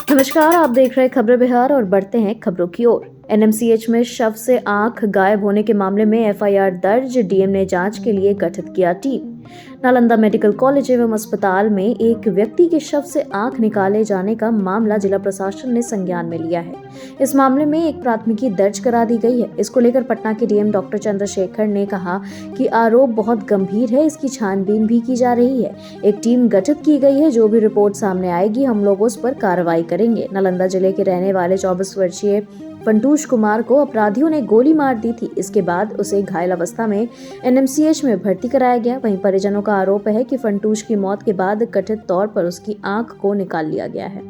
नमस्कार, आप देख रहे हैं खबरें बिहार और बढ़ते हैं खबरों की ओर। एनएमसीएच में शव से आंख गायब होने के मामले में एफआईआर दर्ज, डीएम ने जांच के लिए गठित किया टीम। नालंदा मेडिकल कॉलेज एवं अस्पताल में एक व्यक्ति के शव से आंख निकाले जाने का मामला जिला प्रशासन ने संज्ञान में लिया है। इस मामले में एक प्राथमिकी दर्ज करा दी गई है। इसको लेकर पटना के डीएम डॉक्टर चंद्रशेखर ने कहा कि आरोप बहुत गंभीर है, इसकी छानबीन भी की जा रही है। एक टीम गठित की गई है, जो भी रिपोर्ट सामने आएगी हम लोग उस पर कार्रवाई करेंगे। नालंदा जिले के रहने वाले 24 वर्षीय फंटूश कुमार को अपराधियों ने गोली मार दी थी। इसके बाद उसे घायल अवस्था में एनएमसीएच में भर्ती कराया गया। वहीं परिजनों का आरोप है कि फंटूश की मौत के बाद कथित तौर पर उसकी आंख को निकाल लिया गया है।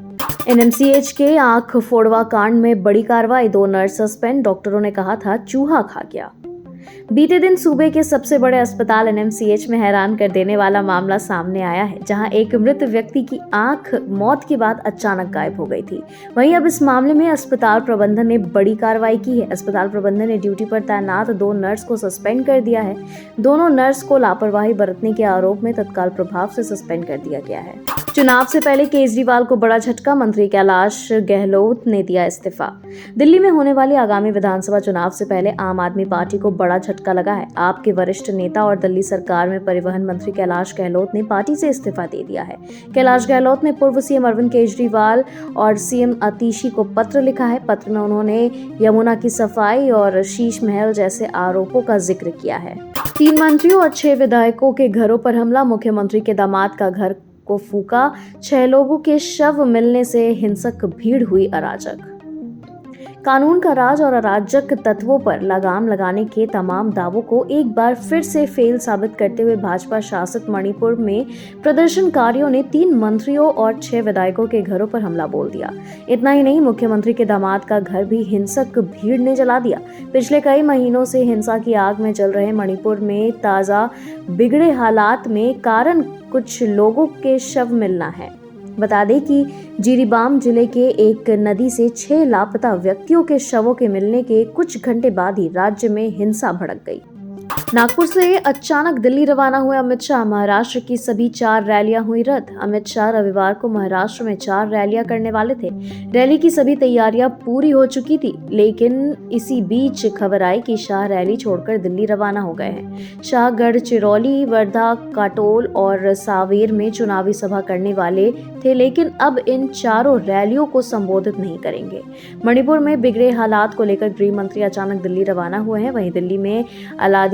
एनएमसीएच के आंख फोड़वा कांड में बड़ी कार्रवाई, 2 नर्स सस्पेंड, डॉक्टरों ने कहा था चूहा खा गया। बीते दिन सूबे के सबसे बड़े अस्पताल एनएमसीएच में हैरान कर देने वाला मामला सामने आया है, जहां एक मृत व्यक्ति की आंख मौत के बाद अचानक गायब हो गई थी। वहीं अब इस मामले में अस्पताल प्रबंधन ने बड़ी कार्रवाई की है। अस्पताल प्रबंधन ने ड्यूटी पर तैनात 2 नर्स को सस्पेंड कर दिया है। दोनों नर्स को लापरवाही बरतने के आरोप में तत्काल प्रभाव से सस्पेंड कर दिया गया है। चुनाव से पहले केजरीवाल को बड़ा झटका, मंत्री कैलाश गहलोत ने दिया इस्तीफा। दिल्ली में होने वाली आगामी विधानसभा चुनाव से पहले आम आदमी पार्टी को बड़ा झटका लगा है। आप के वरिष्ठ नेता और दिल्ली सरकार में परिवहन मंत्री कैलाश गहलोत ने पार्टी से इस्तीफा दे दिया है। कैलाश गहलोत ने पूर्व सीएम अरविंद केजरीवाल और सीएम आतिशी को पत्र लिखा है। पत्र में उन्होंने यमुना की सफाई और शीश महल जैसे आरोपों का जिक्र किया है। 3 मंत्रियों और 6 विधायकों के घरों पर हमला, मुख्यमंत्री के दामाद का घर को फूका, 6 लोगों के शव मिलने से हिंसक भीड़ हुई अराजक। कानून का राज और अराजक तत्वों पर लगाम लगाने के तमाम दावों को एक बार फिर से फेल साबित करते हुए भाजपा शासित मणिपुर में प्रदर्शनकारियों ने 3 मंत्रियों और 6 विधायकों के घरों पर हमला बोल दिया। इतना ही नहीं, मुख्यमंत्री के दामाद का घर भी हिंसक भीड़ ने जला दिया। पिछले कई महीनों से हिंसा की आग में जल रहे मणिपुर में ताजा बिगड़े हालात में कारण कुछ लोगों के शव मिलना है। बता दें कि जिरीबाम जिले के एक नदी से 6 लापता व्यक्तियों के शवों के मिलने के कुछ घंटे बाद ही राज्य में हिंसा भड़क गई। नागपुर से अचानक दिल्ली रवाना हुए अमित शाह, महाराष्ट्र की सभी 4 रैलियां हुई रद्द। अमित शाह रविवार को महाराष्ट्र में 4 रैलियां करने वाले थे। रैली की सभी तैयारियां पूरी हो चुकी थी, लेकिन इसी बीच खबर आई कि शाह रैली छोड़कर दिल्ली रवाना हो गए हैं। शाह गढ़चिरौली, वर्धा, काटोल और सावेर में चुनावी सभा करने वाले थे, लेकिन अब इन चारों रैलियों को संबोधित नहीं करेंगे। मणिपुर में बिगड़े हालात को लेकर गृह मंत्री अचानक दिल्ली रवाना हुए हैं। वहीं दिल्ली में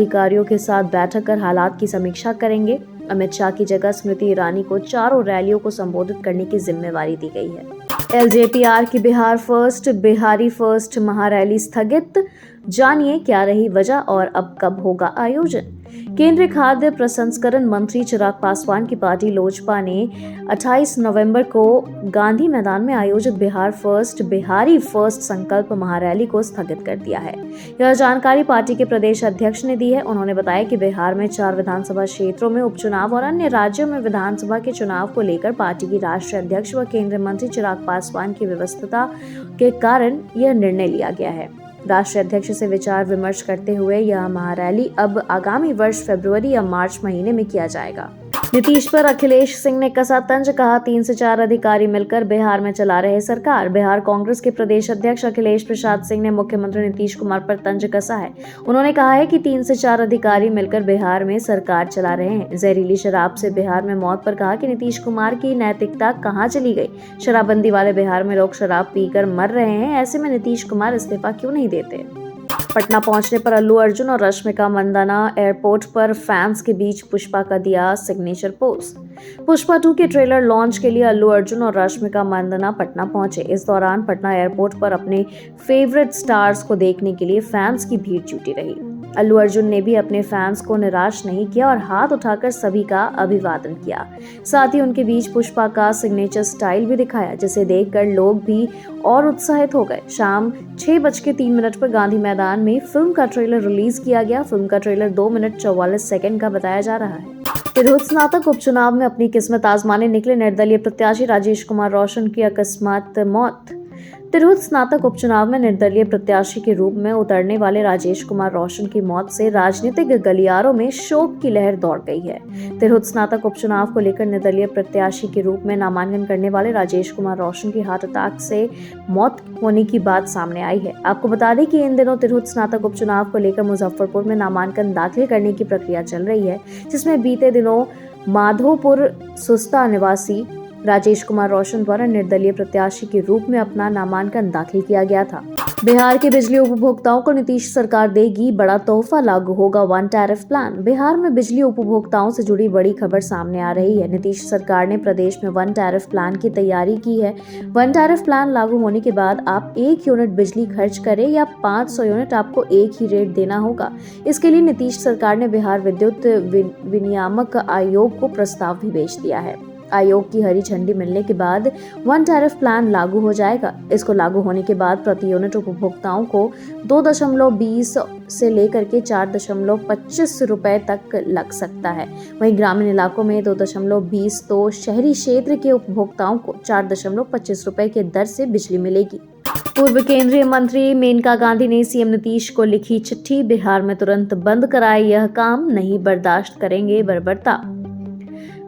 अधिकारियों के साथ बैठक कर हालात की समीक्षा करेंगे। अमित शाह की जगह स्मृति ईरानी को चारों रैलियों को संबोधित करने की जिम्मेवारी दी गई है। एलजेपीआर की बिहार फर्स्ट, बिहारी फर्स्ट महारैली स्थगित, जानिए क्या रही वजह और अब कब होगा आयोजन। केंद्रीय खाद्य प्रसंस्करण मंत्री चिराग पासवान की पार्टी लोजपा ने 28 नवंबर को गांधी मैदान में आयोजित बिहार फर्स्ट, बिहारी फर्स्ट संकल्प महारैली को स्थगित कर दिया है। यह जानकारी पार्टी के प्रदेश अध्यक्ष ने दी है। उन्होंने बताया कि बिहार में 4 विधानसभा क्षेत्रों में उपचुनाव और अन्य राज्यों में विधानसभा के चुनाव को लेकर पार्टी की राष्ट्रीय अध्यक्ष व केंद्रीय मंत्री चिराग पासवान की व्यस्तता के कारण यह निर्णय लिया गया है। राष्ट्रीय अध्यक्ष से विचार विमर्श करते हुए यह महारैली अब आगामी वर्ष फरवरी या मार्च महीने में किया जाएगा। नीतीश पर अखिलेश सिंह ने कसा तंज, कहा 3 से 4 अधिकारी मिलकर बिहार में चला रहे सरकार। बिहार कांग्रेस के प्रदेश अध्यक्ष अखिलेश प्रसाद सिंह ने मुख्यमंत्री नीतीश कुमार पर तंज कसा है। उन्होंने कहा है कि 3 से 4 अधिकारी मिलकर बिहार में सरकार चला रहे हैं। जहरीली शराब से बिहार में मौत पर कहा कि नीतीश कुमार की नैतिकता कहां चली गई। शराबबंदी वाले बिहार में लोग शराब पीकर मर रहे हैं, ऐसे में नीतीश कुमार इस्तीफा क्यों नहीं देते। पटना पहुंचने पर अल्लू अर्जुन और रश्मिका मंदाना एयरपोर्ट पर फैंस के बीच पुष्पा का दिया सिग्नेचर पोज। पुष्पा 2 के ट्रेलर लॉन्च के लिए अल्लू अर्जुन और रश्मिका मंदाना पटना पहुंचे। इस दौरान पटना एयरपोर्ट पर अपने फेवरेट स्टार्स को देखने के लिए फैंस की भीड़ जुटी रही। अल्लू अर्जुन ने भी अपने फैंस को निराश नहीं किया और हाथ उठाकर सभी का अभिवादन किया। साथ ही उनके बीच पुष्पा का सिग्नेचर स्टाइल भी दिखाया, जिसे देखकर लोग भी और उत्साहित हो गए। शाम 6:03 पर गांधी मैदान में फिल्म का ट्रेलर रिलीज किया गया। फिल्म का ट्रेलर 2 मिनट 44 सेकंड का बताया जा रहा है। तिरहुत स्नातक उपचुनाव में अपनी किस्मत आजमाने निकले निर्दलीय प्रत्याशी राजेश कुमार रोशन की अकस्मात मौत। तिरहुत स्नातक उपचुनाव में निर्दलीय प्रत्याशी के रूप में उतरने वाले राजेश कुमार रोशन की मौत से राजनीतिक गलियारों में शोक की लहर दौड़ गई है। तिरहुत स्नातक उपचुनाव को लेकर निर्दलीय प्रत्याशी के रूप में नामांकन करने वाले राजेश कुमार रोशन की हार्ट अटैक से मौत होने की बात सामने आई है। आपको बता दें कि इन दिनों तिरहुत स्नातक उपचुनाव को लेकर मुजफ्फरपुर में नामांकन दाखिल करने की प्रक्रिया चल रही है, जिसमें बीते दिनों माधोपुर सुस्ता निवासी राजेश कुमार रोशन द्वारा निर्दलीय प्रत्याशी के रूप में अपना नामांकन दाखिल किया गया था। बिहार के बिजली उपभोक्ताओं को नीतीश सरकार देगी बड़ा तोहफा, लागू होगा वन टैरिफ प्लान। बिहार में बिजली उपभोक्ताओं से जुड़ी बड़ी खबर सामने आ रही है। नीतीश सरकार ने प्रदेश में वन टैरिफ प्लान की तैयारी की है। वन टैरिफ प्लान लागू होने के बाद आप 1 यूनिट बिजली खर्च करें या 500 यूनिट, आपको एक ही रेट देना होगा। इसके लिए नीतीश सरकार ने बिहार विद्युत विनियामक आयोग को प्रस्ताव भी भेज दिया है। आयोग की हरी झंडी मिलने के बाद वन टैरिफ प्लान लागू हो जाएगा। इसको लागू होने के बाद प्रति यूनिट उपभोक्ताओं को 2.20 से लेकर के 4.25 रुपए तक लग सकता है। वहीं ग्रामीण इलाकों में 2.20 तो शहरी क्षेत्र के उपभोक्ताओं को 4.25 रुपए की दर से बिजली मिलेगी। पूर्व केंद्रीय मंत्री मेनका गांधी ने सीएम नीतीश को लिखी चिट्ठी, बिहार में तुरंत बंद कराए यह काम, नहीं बर्दाश्त करेंगे बर्बरता।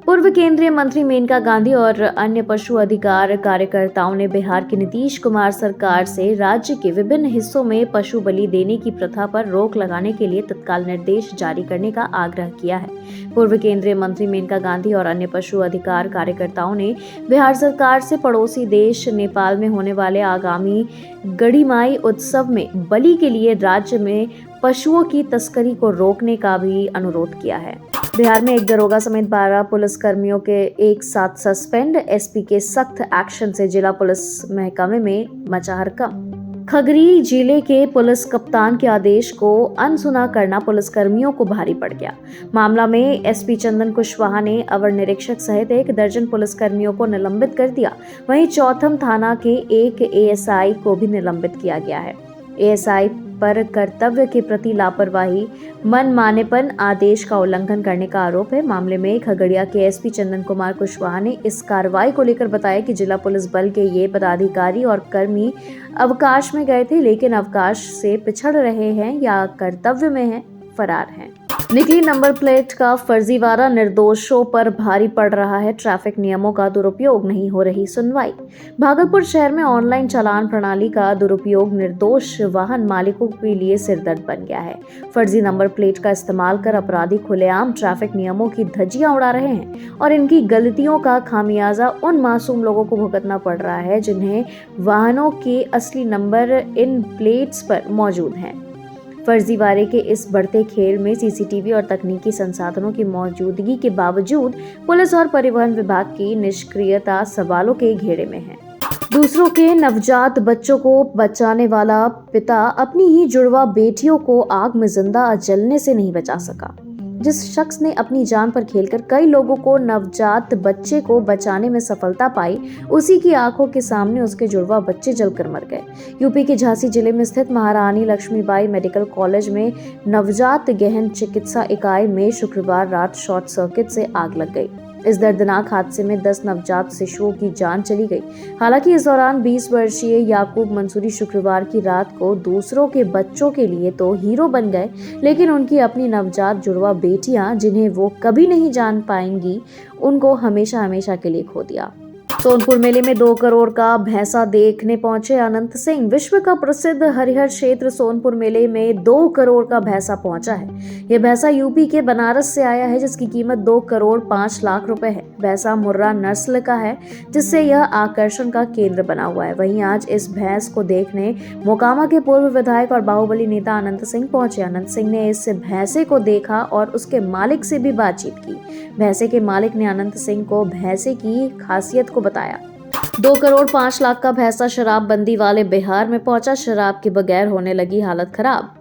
पूर्व केंद्रीय मंत्री मेनका गांधी और अन्य पशु अधिकार कार्यकर्ताओं ने बिहार की नीतीश कुमार सरकार से राज्य के विभिन्न हिस्सों में पशु बलि देने की प्रथा पर रोक लगाने के लिए तत्काल निर्देश जारी करने का आग्रह किया है। पूर्व केंद्रीय मंत्री मेनका गांधी और अन्य पशु अधिकार कार्यकर्ताओं ने बिहार सरकार से पड़ोसी देश नेपाल में होने वाले आगामी गढ़ीमाई उत्सव में बलि के लिए राज्य में पशुओं की तस्करी को रोकने का भी अनुरोध किया है। बिहार में एक दरोगा समेत 12 पुलिस कर्मियों के एक साथ सस्पेंड, एसपी के सख्त एक्शन से जिला पुलिस महकमे में मचा हड़कंप। खगरी जिले के पुलिस कप्तान के आदेश को अनसुना करना पुलिसकर्मियों को भारी पड़ गया। मामला में एसपी चंदन कुशवाहा ने अवर निरीक्षक सहित 1 दर्जन पुलिसकर्मियों को निलंबित कर दिया। वहीं चौथम थाना के एक एएसआई को भी निलंबित किया गया है। एएसआई पर कर्तव्य के प्रति लापरवाही, मनमानेपन, आदेश का उल्लंघन करने का आरोप है। मामले में खगड़िया के एसपी चंदन कुमार कुशवाहा ने इस कार्रवाई को लेकर बताया कि जिला पुलिस बल के ये पदाधिकारी और कर्मी अवकाश में गए थे, लेकिन अवकाश से पिछड़ रहे हैं या कर्तव्य में हैं, फरार हैं। निकली नंबर प्लेट का फर्जीवाड़ा, निर्दोषों पर भारी पड़ रहा है। ट्रैफिक नियमों का दुरुपयोग, नहीं हो रही सुनवाई। भागलपुर शहर में ऑनलाइन चालान प्रणाली का दुरुपयोग निर्दोष वाहन मालिकों के लिए सिरदर्द बन गया है। फर्जी नंबर प्लेट का इस्तेमाल कर अपराधी खुलेआम ट्रैफिक नियमों की धज्जियां उड़ा रहे हैं और इनकी गलतियों का खामियाजा उन मासूम लोगों को भुगतना पड़ रहा है जिन्हें वाहनों के असली नंबर इन प्लेट्स पर मौजूद हैं। फर्जीवाड़े के इस बढ़ते खेल में सीसीटीवी और तकनीकी संसाधनों की मौजूदगी के बावजूद पुलिस और परिवहन विभाग की निष्क्रियता सवालों के घेरे में है। दूसरों के नवजात बच्चों को बचाने वाला पिता अपनी ही जुड़वा बेटियों को आग में जिंदा जलने से नहीं बचा सका। जिस शख्स ने अपनी जान पर खेलकर कई लोगों को नवजात बच्चे को बचाने में सफलता पाई, उसी की आंखों के सामने उसके जुड़वा बच्चे जलकर मर गए। यूपी के झांसी जिले में स्थित महारानी लक्ष्मीबाई मेडिकल कॉलेज में नवजात गहन चिकित्सा इकाई में शुक्रवार रात शॉर्ट सर्किट से आग लग गई। इस दर्दनाक हादसे में 10 नवजात शिशुओं की जान चली गई। हालांकि इस दौरान 20 वर्षीय याकूब मंसूरी शुक्रवार की रात को दूसरों के बच्चों के लिए तो हीरो बन गए, लेकिन उनकी अपनी नवजात जुड़वा बेटियां, जिन्हें वो कभी नहीं जान पाएंगी, उनको हमेशा हमेशा के लिए खो दिया। सोनपुर मेले में 2 करोड़ का भैंसा देखने पहुंचे अनंत सिंह। विश्व का प्रसिद्ध हरिहर क्षेत्र सोनपुर मेले में 2 करोड़ का भैंसा पहुंचा है। यह भैंसा यूपी के बनारस से आया है, जिसकी कीमत 2 करोड़ 5 लाख रुपए है। भैंसा मुर्रा नस्ल का है, जिससे यह आकर्षण का केंद्र बना हुआ है। वहीं आज इस भैंस को देखने मोकामा के पूर्व विधायक और बाहुबली नेता अनंत सिंह पहुंचे। अनंत सिंह ने इस भैंसे को देखा और उसके मालिक से भी बातचीत की। भैंसे के मालिक ने अनंत सिंह को भैंसे की खासियत को बताया। 2 करोड़ 5 लाख का भैंसा शराबबंदी वाले बिहार में पहुंचा। शराब के बगैर होने लगी हालत खराब।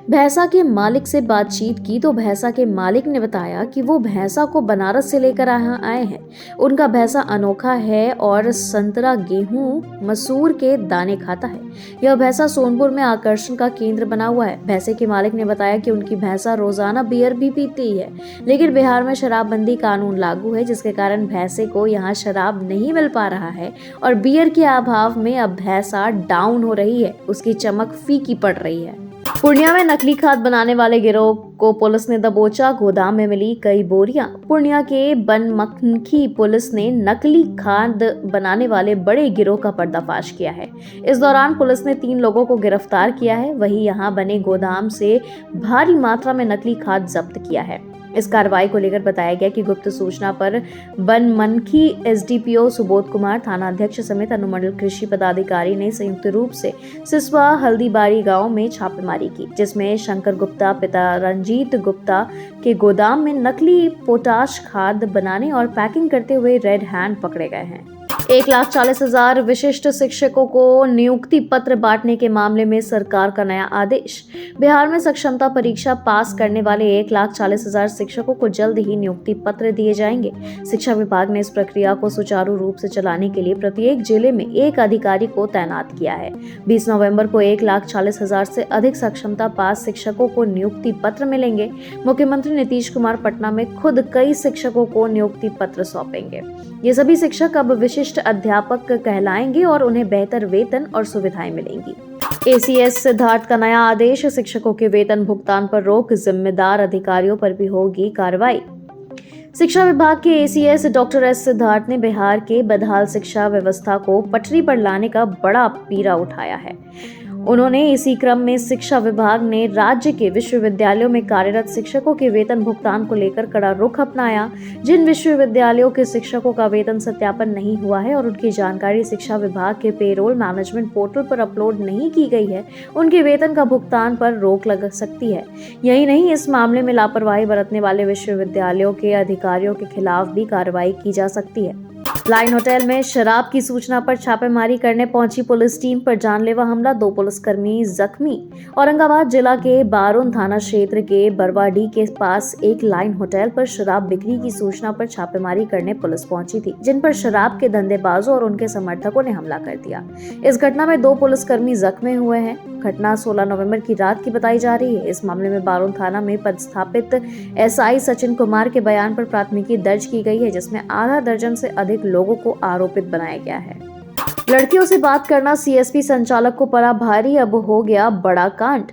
भैंसा के मालिक से बातचीत की तो भैंसा के मालिक ने बताया कि वो भैंसा को बनारस से लेकर आए हैं। उनका भैंसा अनोखा है और संतरा, गेहूं, मसूर के दाने खाता है। यह भैंसा सोनपुर में आकर्षण का केंद्र बना हुआ है। भैंसे के मालिक ने बताया कि उनकी भैंसा रोजाना बियर भी पीती है, लेकिन बिहार में शराबबंदी कानून लागू है, जिसके कारण भैंसे को यहाँ शराब नहीं मिल पा रहा है और बियर के अभाव में अब भैंसा डाउन हो रही है, उसकी चमक फीकी पड़ रही है। पूर्णिया में नकली खाद बनाने वाले गिरोह को पुलिस ने दबोचा। गोदाम में मिली कई बोरियां। पूर्णिया के बनमनखी पुलिस ने नकली खाद बनाने वाले बड़े गिरोह का पर्दाफाश किया है। इस दौरान पुलिस ने 3 लोगों को गिरफ्तार किया है। वहीं यहां बने गोदाम से भारी मात्रा में नकली खाद जब्त किया है। इस कार्रवाई को लेकर बताया गया कि गुप्त सूचना पर बनमनखी एसडीपीओ सुबोध कुमार, थाना अध्यक्ष समेत अनुमंडल कृषि पदाधिकारी ने संयुक्त रूप से सिसवा हल्दीबाड़ी गांव में छापेमारी की, जिसमें शंकर गुप्ता पिता रंजीत गुप्ता के गोदाम में नकली पोटाश खाद बनाने और पैकिंग करते हुए रेड हैंड पकड़े गए हैं। 1,40,000 विशिष्ट शिक्षकों को नियुक्ति पत्र बांटने के मामले में सरकार का नया आदेश। बिहार में सक्षमता परीक्षा पास करने वाले 1,40,000 शिक्षकों को जल्द ही नियुक्ति पत्र दिए जाएंगे। शिक्षा विभाग ने इस प्रक्रिया को सुचारू रूप से चलाने के लिए प्रत्येक जिले में एक अधिकारी को तैनात किया है। 20 नवंबर को 1,40,000 से अधिक सक्षमता पास शिक्षकों को नियुक्ति पत्र मिलेंगे। मुख्यमंत्री नीतीश कुमार पटना में खुद कई शिक्षकों को नियुक्ति पत्र सौंपेंगे। ये सभी शिक्षक अब विशिष्ट अध्यापक कहलाएंगे और उन्हें बेहतर वेतन और सुविधाएं मिलेंगी। एसीएस सिद्धार्थ का नया आदेश। शिक्षकों के वेतन भुगतान पर रोक, जिम्मेदार अधिकारियों पर भी होगी कार्रवाई। शिक्षा विभाग के एसीएस डॉक्टर एस सिद्धार्थ ने बिहार के बदहाल शिक्षा व्यवस्था को पटरी पर लाने का बड़ा पीरा उठाया है। उन्होंने इसी क्रम में शिक्षा विभाग ने राज्य के विश्वविद्यालयों में कार्यरत शिक्षकों के वेतन भुगतान को लेकर कड़ा रुख अपनाया। जिन विश्वविद्यालयों के शिक्षकों का वेतन सत्यापन नहीं हुआ है और उनकी जानकारी शिक्षा विभाग के पेरोल मैनेजमेंट पोर्टल पर अपलोड नहीं की गई है, उनके वेतन का भुगतान पर रोक लग सकती है। यही नहीं, इस मामले में लापरवाही बरतने वाले विश्वविद्यालयों के अधिकारियों के खिलाफ भी कार्रवाई की जा सकती है। लाइन होटल में शराब की सूचना पर छापेमारी करने पहुंची पुलिस टीम पर जानलेवा हमला, 2 पुलिसकर्मी जख्मी। औरंगाबाद जिला के बारुन थाना क्षेत्र के बरवाडी के पास एक लाइन होटल पर शराब बिक्री की सूचना पर छापेमारी करने पुलिस पहुंची थी, जिन पर शराब के धंधेबाजों और उनके समर्थकों ने हमला कर दिया। इस घटना में 2 पुलिसकर्मी जख्मी हुए हैं। घटना 16 नवंबर की रात की बताई जा रही है। इस मामले में बारुन थाना में पदस्थापित एसआई सचिन कुमार के बयान पर प्राथमिकी दर्ज की गई है, जिसमें आधा दर्जन से अधिक लोगों को आरोपित बनाया गया है। लड़कियों से बात करना सीएसपी संचालक को पड़ा भारी, अब हो गया बड़ा कांड।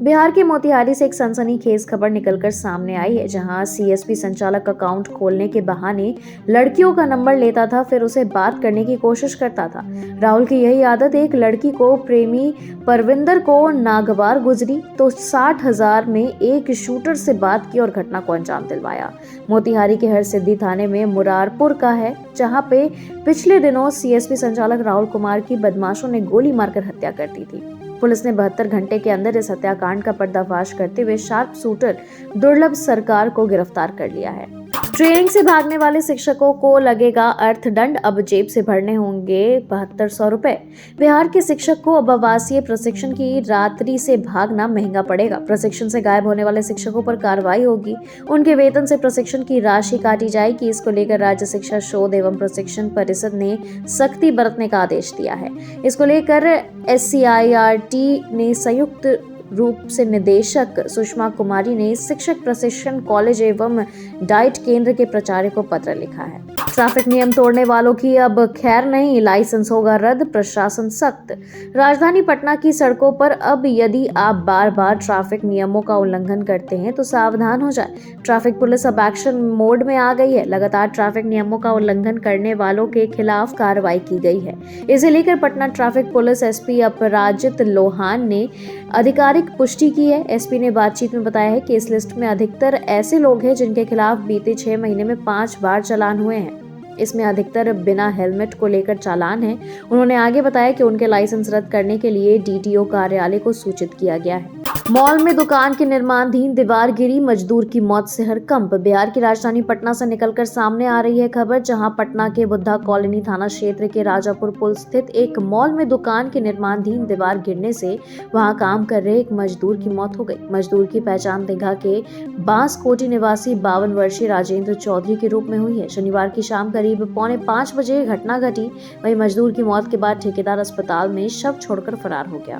बिहार के मोतिहारी से एक सनसनीखेज खबर निकलकर सामने आई है, जहां सीएसपी संचालक अकाउंट खोलने के बहाने लड़कियों का नंबर लेता था, फिर उसे बात करने की कोशिश करता था। राहुल की यही आदत एक लड़की को प्रेमी परविंदर को नागवार गुजरी तो 60,000 में एक शूटर से बात की और घटना को अंजाम दिलवाया। मोतिहारी के हरसिद्धि थाने में मुरारपुर का है, जहां पे पिछले दिनों सीएसपी संचालक राहुल कुमार की बदमाशों ने गोली मारकर हत्या कर दी थी। पुलिस ने 72 घंटे के अंदर इस हत्याकांड का पर्दाफाश करते हुए शार्प शूटर दुर्लभ सरकार को गिरफ्तार कर लिया है। ट्रेनिंग से भागने वाले शिक्षकों को लगेगा अर्थदंड, अब जेब से भरने होंगे 7200 रुपए। बिहार के शिक्षक को अब आवासीय प्रशिक्षण की रात्रि से भागना महंगा पड़ेगा। प्रशिक्षण से गायब होने वाले शिक्षकों पर कार्रवाई होगी, उनके वेतन से प्रशिक्षण की राशि काटी जाएगी। इसको लेकर राज्य शिक्षा शोध एवं प्रशिक्षण परिषद ने सख्ती बरतने का आदेश दिया है। इसको लेकर SCIRT ने संयुक्त रूप से निदेशक सुषमा कुमारी ने शिक्षक प्रशिक्षण कॉलेज एवं डाइट केंद्र के प्राचार्य को पत्र लिखा है। ट्रैफिक नियम तोड़ने वालों की अब खैर नहीं, लाइसेंस होगा रद्द, प्रशासन सख्त। राजधानी पटना की सड़कों पर अब यदि आप बार बार ट्रैफिक नियमों का उल्लंघन करते हैं तो सावधान हो जाए। ट्रैफिक पुलिस अब एक्शन मोड में आ गई है। लगातार ट्रैफिक नियमों का उल्लंघन करने वालों के खिलाफ कार्रवाई की गई है। इसे लेकर पटना ट्रैफिक पुलिस SP अपराजित लोहान ने आधिकारिक पुष्टि की है। SP ने बातचीत में बताया है कि इस लिस्ट में अधिकतर ऐसे लोग हैं जिनके खिलाफ बीते 6 महीने में 5 बार चालान हुए हैं। इसमें अधिकतर बिना हेलमेट को लेकर चालान है। उन्होंने आगे बताया कि उनके लाइसेंस रद्द करने के लिए DTO कार्यालय को सूचित किया गया है। मॉल में दुकान के निर्माणाधीन दीवार गिरी, मजदूर की मौत से हड़कंप। बिहार की राजधानी पटना से निकलकर सामने आ रही है खबर, जहां पटना के बुद्धा कॉलोनी थाना क्षेत्र के राजापुर पुल स्थित एक मॉल में दुकान के निर्माणाधीन दीवार गिरने से वहां काम कर रहे एक मजदूर की मौत हो गई। मजदूर की पहचान दीघा के बांसकोटी निवासी 52 वर्षीय राजेंद्र चौधरी के रूप में हुई है। शनिवार की शाम करीब 4:45 बजे घटना घटी। वहीं मजदूर की मौत के बाद ठेकेदार अस्पताल में शव छोड़कर फरार हो गया।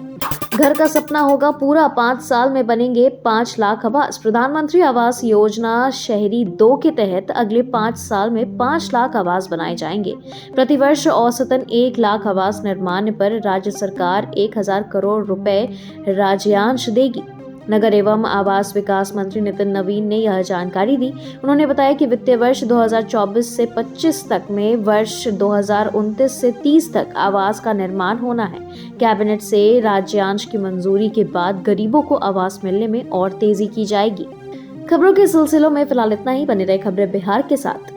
घर का सपना होगा पूरा, 5 साल में बनेंगे 5 लाख आवास। प्रधानमंत्री आवास योजना शहरी 2 के तहत अगले 5 साल में 5 लाख आवास बनाए जाएंगे। प्रतिवर्ष औसतन 1 लाख आवास निर्माण पर राज्य सरकार 1000 करोड़ रुपए राज्यांश देगी। नगर एवं आवास विकास मंत्री नितिन नवीन ने यह जानकारी दी। उन्होंने बताया कि वित्तीय वर्ष 2024 से 25 तक में वर्ष 2029 से 30 तक आवास का निर्माण होना है। कैबिनेट से राज्यांश की मंजूरी के बाद गरीबों को आवास मिलने में और तेजी की जाएगी। खबरों के सिलसिलों में फिलहाल इतना ही। बने रहे खबरें बिहार के साथ।